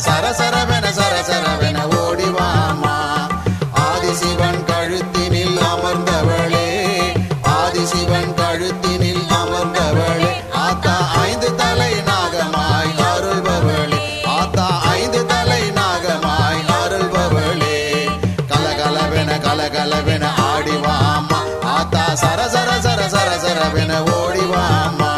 சரசரவென சரசரவென ஓடிவாமா. ஆதிசிவன் கழுத்தினில் அமர்ந்தவளே, ஆதிசிவன் கழுத்தினில் அமர்ந்தவளே, ஆத்தா ஐந்து தலை நாகமாய் அருள்பவளே, ஆத்தா ஐந்து தலை நாகமாய் அருள்பவளே. கலகலவென கலகலவென ஆடிவாமா, ஆத்தா சரசர சர சரசரவென ஓடிவாமா.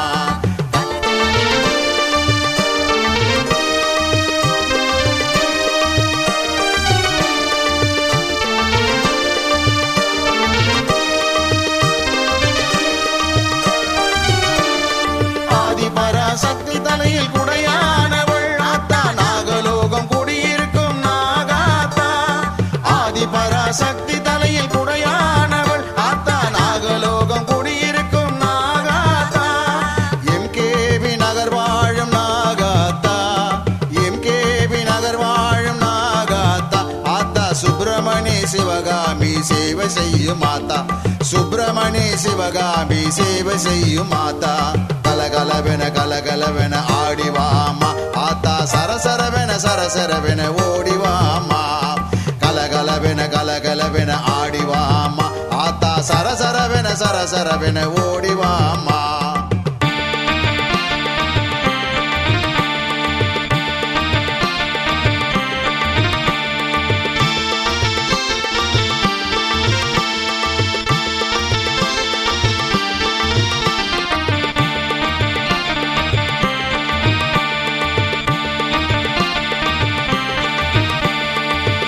சக்தி தலையில் குடையானவள் ஆத்தா, நாகலோகம் குடியிருக்கும் நாகாத்தா. ஆதி பராசக்தி தலையில் குடையானவள் ஆத்தா, நாகலோகம் குடியிருக்கும் நாகாத்தா. எம்கேபி நகர் வாழும் நாகாத்தா, எம்கேபி நகர் வாழும் நாகாத்தா. ஆத்தா சுப்பிரமணி சிவகாமி சேவை செய்யும் மாதா, சுப்பிரமணி சிவகாமி சேவை செய்யும் மாதா. கலகலவென கலகலவென ஆடிவாமா, ஆத்தா சரசரவென சரசரவென ஓடிவாமா. கலகலவென கலகலவென ஆடிவாமா, ஆத்தா சரசரவென சரசரவென ஓடிவாமா.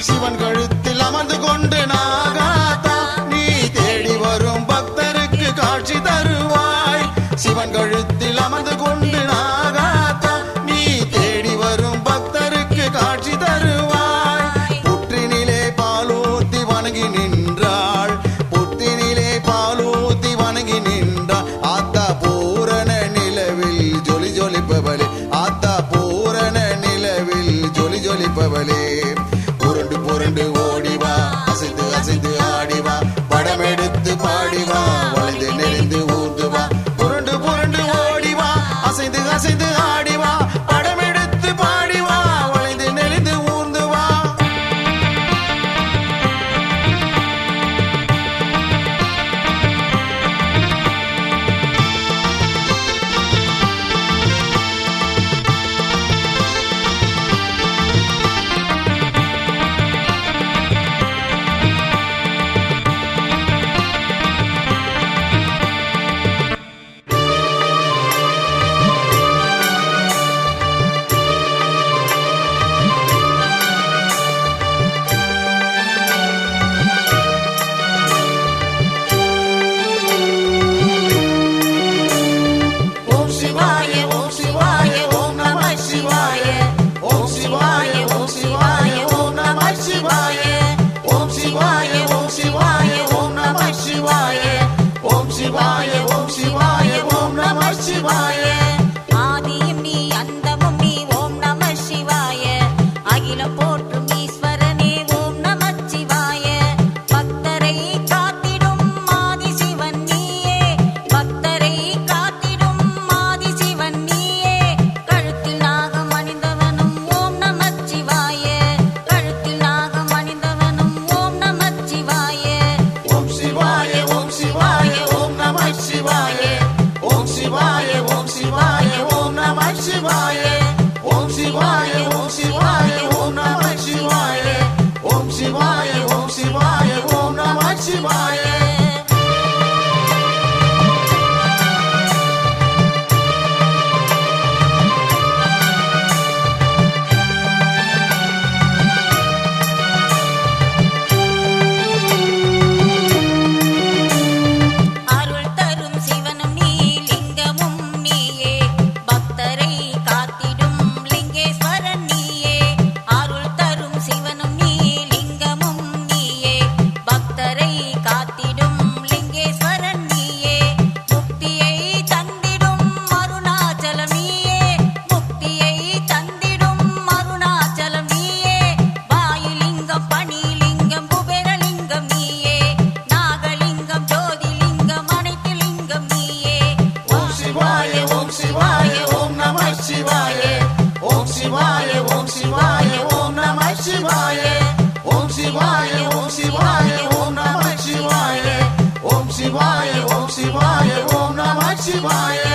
சிவன் கழுத்தில் அமர்ந்து கொண்டு நாகாத்தா, நீ தேடி வரும் பக்தருக்கு காட்சி தருவாய். சிவன் கழுத்தில் அமர்ந்து கொண்டு நாகாத்தா, நீ தேடி வரும் பக்தருக்கு காட்சி தருவாய். புற்றினிலே பாலூத்தி வணங்கி நின்றாள், புற்றினிலே பாலூத்தி வணங்கி நின்றாள். ஆத்தா பூரண நிலவில் ஜொலி ஜொலிப்பவளே, ஆத்தா பூரண நிலவில் ஜொலி ஜொலிப்பவளே. புரண்டு புரண்டு ஓடிவா, அசைந்து அசைந்து ஆடிவா, படம் எடுத்து பாடிவா, வளைந்து நெளிந்து ஊர்ந்துவா. புரண்டு புரண்டு ஓடிவா, அசைந்து அசைந்து ஆடிவா, படம் எடுத்து பாடிவா, வளைந்து நெளிந்து ஊர்ந்துவா. சிவாய ஓம் சிவாய ஓம் சிவாய ஓம் நம சிவாய ஓம் சிவாய ஓம் சிவாய ஓம் நம சிவாய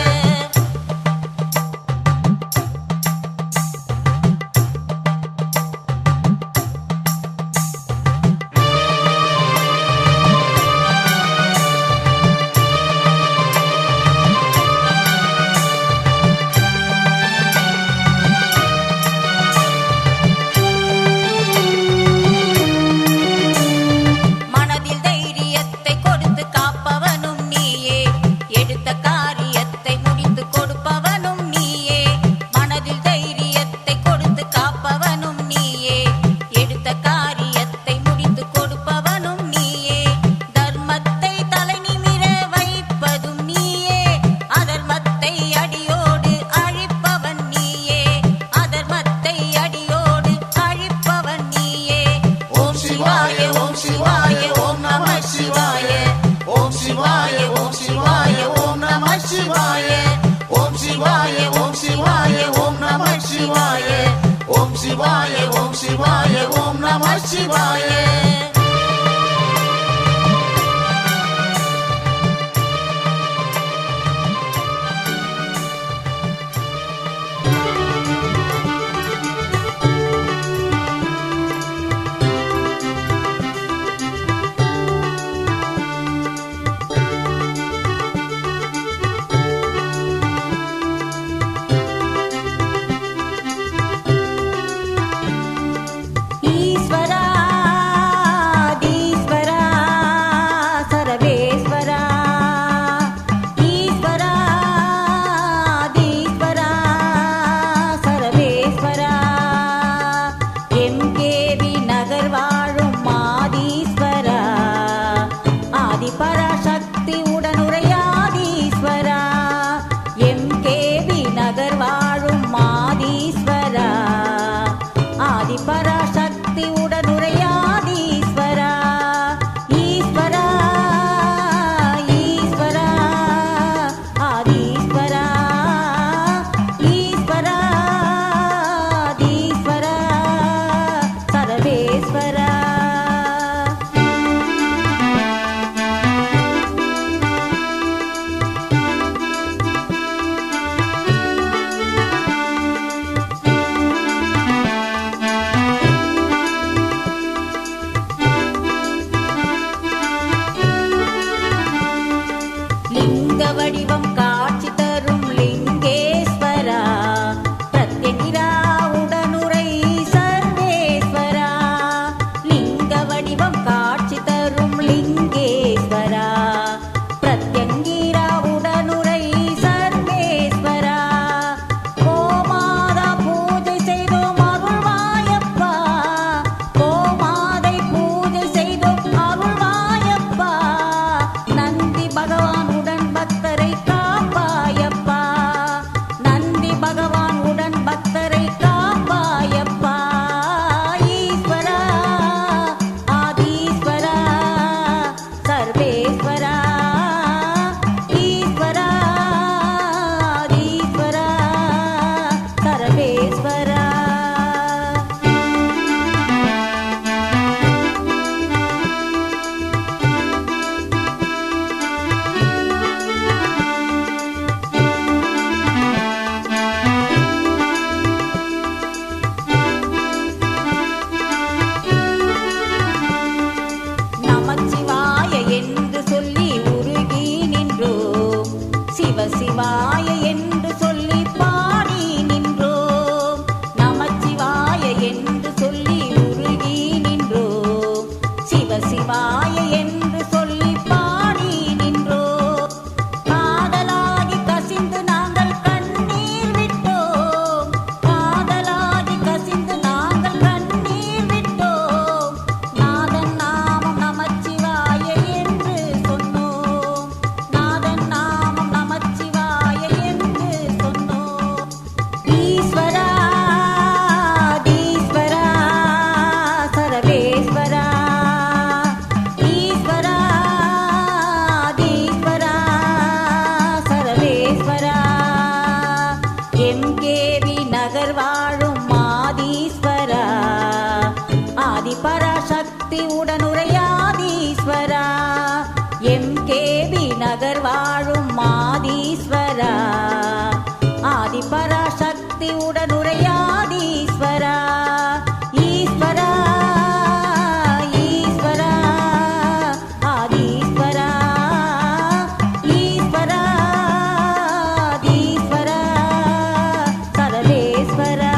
சிவாய ஓம் சிவாய ஓம் நம சிவாய ஆதிபராசக்தி உடனுரையாதீஸ்வரா எம்கேபி நகர் வாழும் ஆதீஸ்வரா ஆதிபராசக்தி உடனுரையாதீஸ்வரா ஈஸ்வரா ஈஸ்வரா ஆதீஸ்வரா ஈஸ்வரா ஆதீஸ்வரா சர்வேஸ்வரா.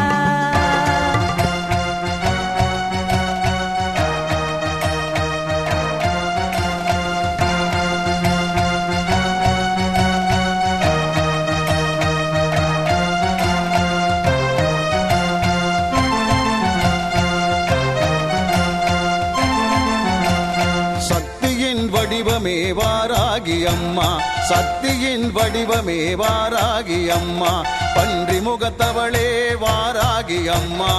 சக்தியின் வடிவமே வாராகி அம்மா சக்தியின் வடிவமே வாராகி அம்மா பன்றி முகத்தவளே வாராகி அம்மா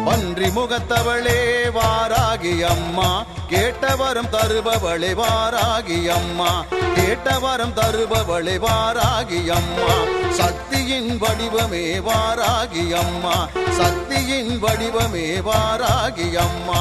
பன்றி முகத்தவளே வாராகி அம்மா கேட்டவரம் தருபவளே வாராகி அம்மா கேட்டவரம் தருபவளே வாராகி அம்மா சக்தியின் வடிவமே வாராகி அம்மா சக்தியின் வடிவமே வாராகி அம்மா.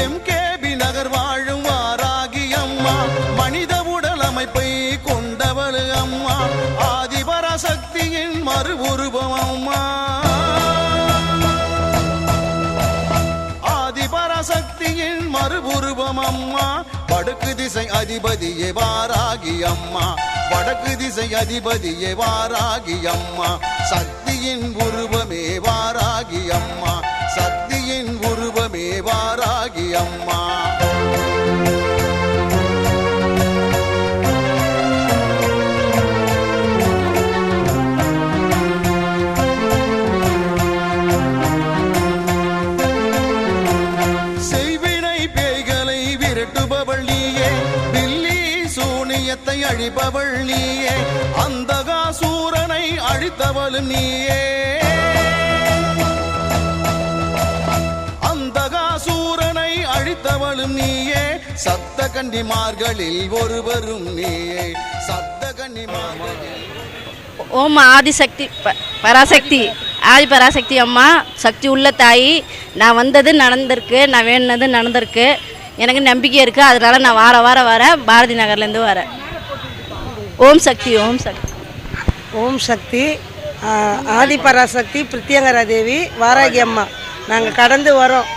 எம்கேபி நகர் வாழும் வாராகி அம்மா மனித உடல் அமைப்பை கொண்டவள் அம்மா ஆதிபராசக்தியின் மறு உருவம் அம்மா ஆதிபராசக்தியின் மறு உருவம் அம்மா வடக்கு திசை அதிபதியே வாராகி அம்மா வடக்கு திசை அதிபதியே வாராகி அம்மா சக்தியின் உருவமே வாராகி அம்மா சக்தியின் உருவமே வாராகி அம்மா. செய்வினை பேய்களை விரட்டுபவள் நீயே பில்லி சூனியத்தை அழிப்பவள் நீயே அந்தகாசூரனை அழித்தவள் நீயே அந்தகாசூரனை அழித்தவளும் நீயே சப்த கன்னிமார்களில் ஒருவரும் நீயே சப்த கன்னிமார்களில். ஓம் ஆதிசக்தி பராசக்தி ஆதி பராசக்தி அம்மா சக்தி உள்ள தாய். நான் வந்தது நடந்திருக்கு, நான் வேணுனது நடந்திருக்கு, எனக்கு நம்பிக்கை இருக்குது. அதனால் நான் வரேன் பாரதி நகர்லேருந்து வரேன். ஓம் சக்தி ஓம் சக்தி ஓம் சக்தி ஆதி பராசக்தி பிரித்தியங்கரா தேவி வாராகி அம்மா. நாங்கள் கடந்து வரோம்.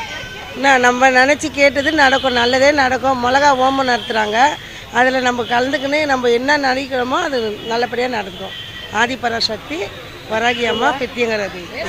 நம்ம நினச்சி கேட்டது நடக்கும், நல்லதே நடக்கும். மிளகா ஓமம் நடத்துகிறாங்க, அதில் நம்ம கலந்துக்கின்னு நம்ம என்ன நினைக்கிறோமோ அது நல்லபடியாக நடக்கும். ஆதி பராசக்தி வராகி அம்மா பிரித்தியங்கரா தேவி.